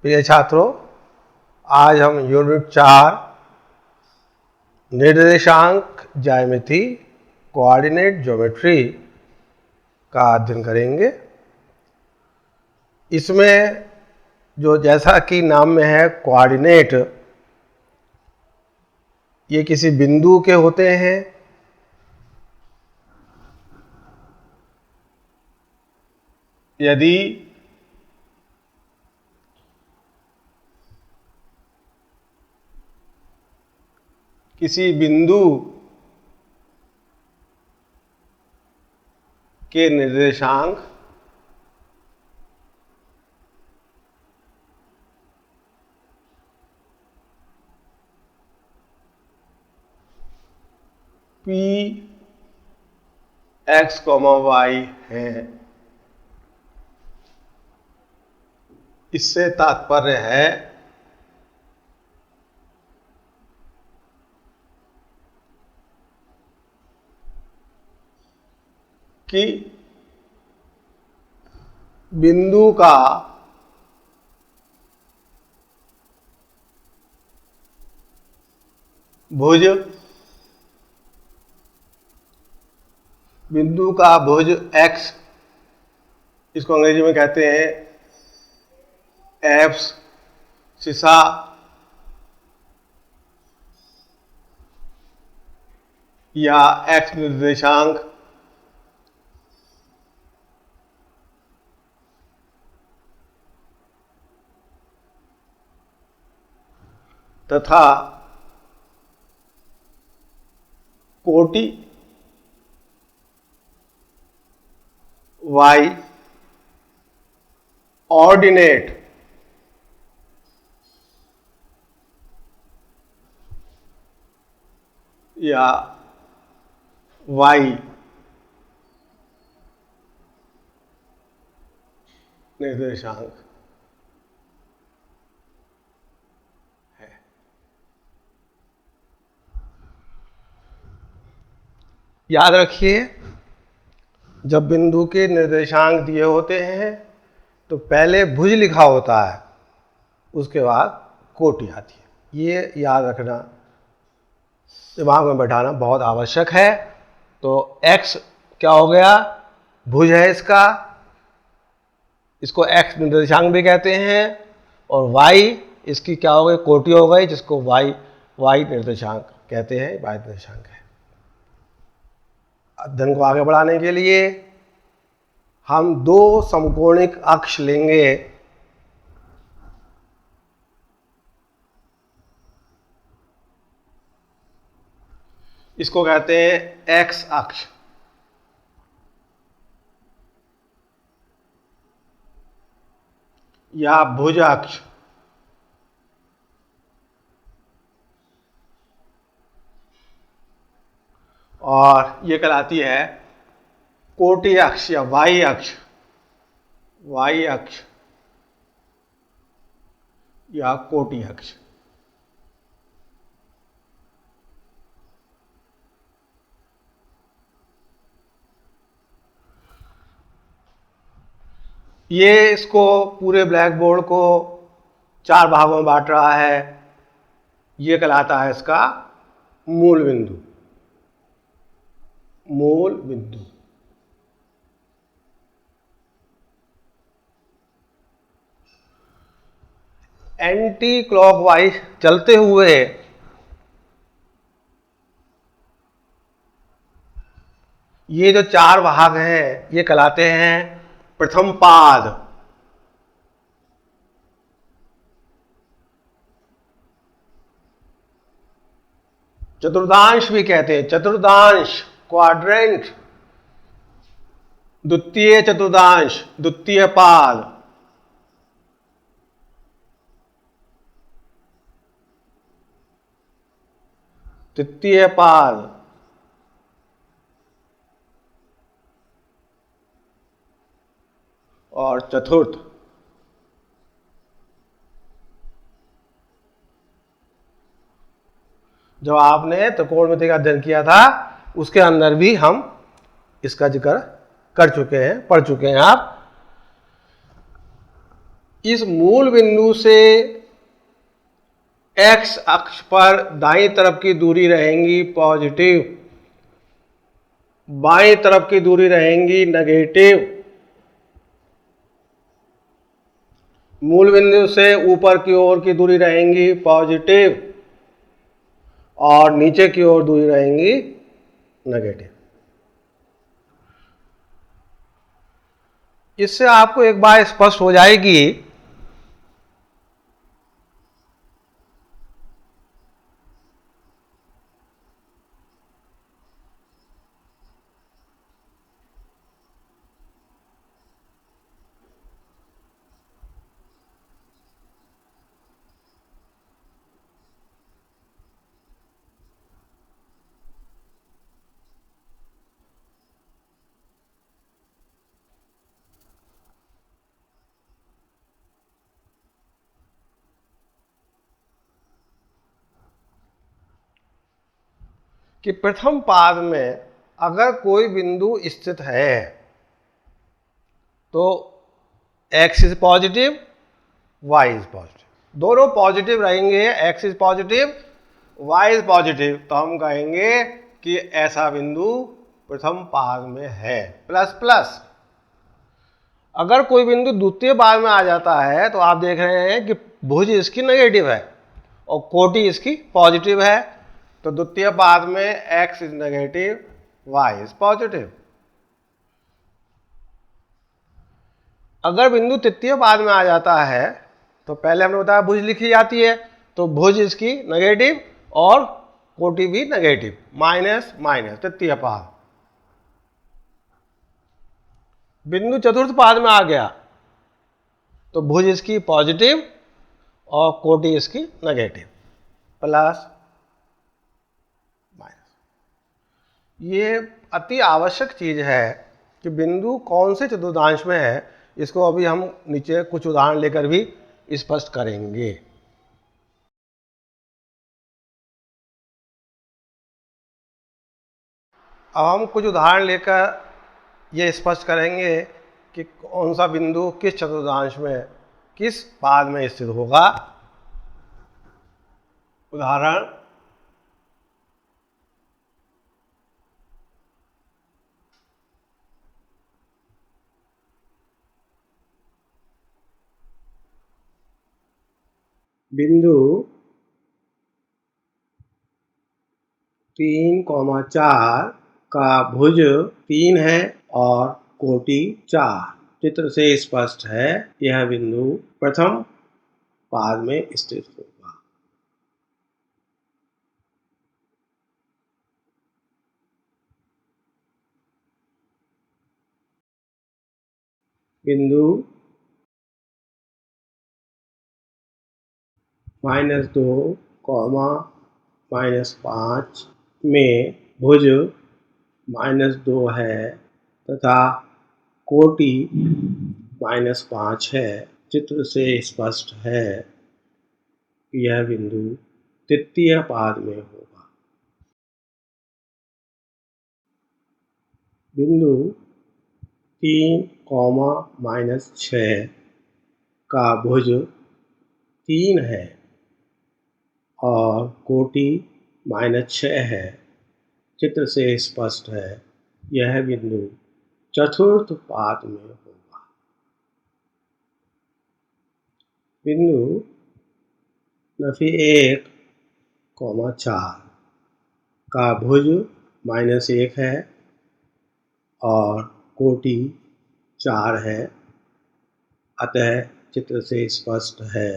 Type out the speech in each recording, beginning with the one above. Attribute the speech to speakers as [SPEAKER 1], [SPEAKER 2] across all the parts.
[SPEAKER 1] प्रिय छात्रों, आज हम यूनिट 4 निर्देशांक ज्यामिति कोऑर्डिनेट ज्योमेट्री का अध्ययन करेंगे। इसमें जो जैसा कि नाम में है कोऑर्डिनेट, ये किसी बिंदु के होते हैं। यदि किसी बिंदु के निर्देशांक P x, y हैं, इससे तात्पर्य है कि बिंदु का भुज x, इसको अंग्रेजी में कहते हैं एब्स सीसा, या x निर्देशांक तथा कोटि y ऑर्डिनेट या y निर्देशांक है। याद रखिए, जब बिंदु के निर्देशांक दिए होते हैं तो पहले भुज लिखा होता है, उसके बाद कोटि आती है। ये याद रखना, दिमाग में बैठाना बहुत आवश्यक है। तो x क्या हो गया? भुज है इसका, इसको x निर्देशांक भी कहते हैं, और y इसकी क्या हो गई? कोटि हो गई, जिसको y निर्देशांक कहते हैं, y निर्देशांक है। अध्ययन को आगे बढ़ाने के लिए हम दो समकोणिक अक्ष लेंगे। इसको कहते हैं x अक्ष या भुज अक्ष, और ये कहलाती है कोटि अक्ष या y अक्ष या कोटि अक्ष। ये इसको पूरे ब्लैक बोर्ड को 4 भागों में बांट रहा है। ये कहलाता है इसका मूल बिंदु। एंटी क्लॉकवाइज चलते हुए ये जो 4 भाग हैं, ये कहलाते हैं प्रथम पाद। चतुर्थांश भी कहते हैं, चतुर्थांश क्वाड्रेंट, द्वितीय चतुर्थांश, द्वितीय पाद, तृतीय पाद, और चतुर्थ। जब आपने त्रिकोणमिति का अध्ययन किया था, उसके अंदर भी हम इसका जिक्र कर चुके हैं, पढ़ चुके हैं आप। इस मूल बिंदु से एक्स अक्ष पर दाईं तरफ की दूरी रहेंगी पॉजिटिव, बाईं तरफ की दूरी रहेंगी नेगेटिव। मूल बिंदु से ऊपर की ओर की दूरी रहेंगी पॉजिटिव और नीचे की ओर दूरी रहेंगी नेगेटिव। इससे आपको एक बात स्पष्ट हो जाएगी कि प्रथम पाद में अगर कोई बिंदु स्थित है तो x is positive, y is positive, दोनों पॉजिटिव रहेंगे। x is positive, y is positive, तो हम कहेंगे कि ऐसा बिंदु प्रथम पाद में है। प्लस प्लस अगर कोई बिंदु द्वितीय पाद में आ जाता है तो आप देख रहे हैं कि भुज इसकी नेगेटिव है और कोटि इसकी पॉजिटिव है, तो द्वितीय पाद में x is negative, y is positive. अगर बिंदु तृतीय पाद में आ जाता है तो पहले हमने बताया भुज लिखी जाती है, तो भुज इसकी नेगेटिव और कोटि भी नेगेटिव, माइनस माइनस तृतीय पाद। बिंदु चतुर्थ पाद में आ गया तो भुज इसकी पॉजिटिव और कोटि इसकी नेगेटिव, प्लस माइनस। ये अति आवश्यक चीज है कि बिंदु कौन से चतुर्थांश में है, इसको अभी हम नीचे कुछ उदाहरण लेकर भी स्पष्ट करेंगे। अब हम कुछ उदाहरण लेकर ये स्पष्ट करेंगे कि कौन सा बिंदु किस चतुर्थांश में किस पाद में स्थित होगा। उदाहरण बिंदु 3,4 का भुज 3 है और कोटि 4। चित्र से स्पष्ट है यह बिंदु प्रथम पाद में स्थित होगा। बिंदु -2, -5 में भुज -2 है तथा कोटि -5 है। चित्र से स्पष्ट है कि यह बिंदु तृतीय पाद में होगा। बिंदु 3, -6 का भुज 3 है और कोटि -6 है। चित्र से स्पष्ट है यह बिंदु चतुर्थ पाद में होगा। बिंदु 1, 4 का भुज -1 है और कोटि 4 है। अतः चित्र से स्पष्ट है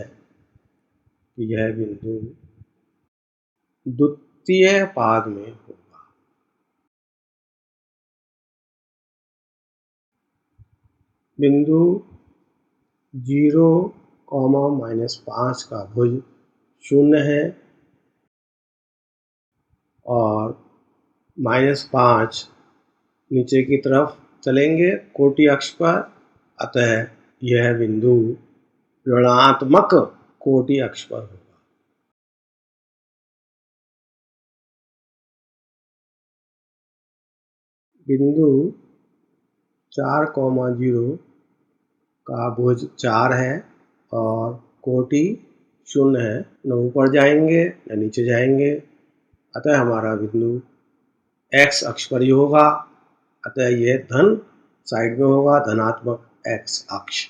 [SPEAKER 1] कि यह बिंदु द्वितीय पाद में होगा। बिंदु 0, -5 का भुज 0 है और -5 नीचे की तरफ चलेंगे कोटि अक्ष पर, अतः यह बिंदु ऋणात्मक कोटि अक्ष पर होगा। बिंदु 4, 0 का भुज 4 है और कोटि शून्य है, न ऊपर जाएंगे न नीचे जाएंगे, अतः हमारा बिंदु x अक्ष पर ही होगा। अतः यह धन साइड में होगा, धनात्मक x अक्ष।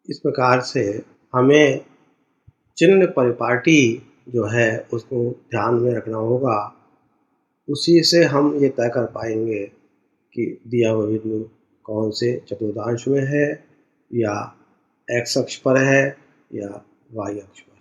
[SPEAKER 1] इस प्रकार से हमें चिन्ह परिपाटी जो है उसको ध्यान में रखना होगा। उसी से हम ये तय कर पाएंगे कि दिया हुआ बिंदु कौन से चतुर्थांश में है, या x अक्ष पर है या y अक्ष पर।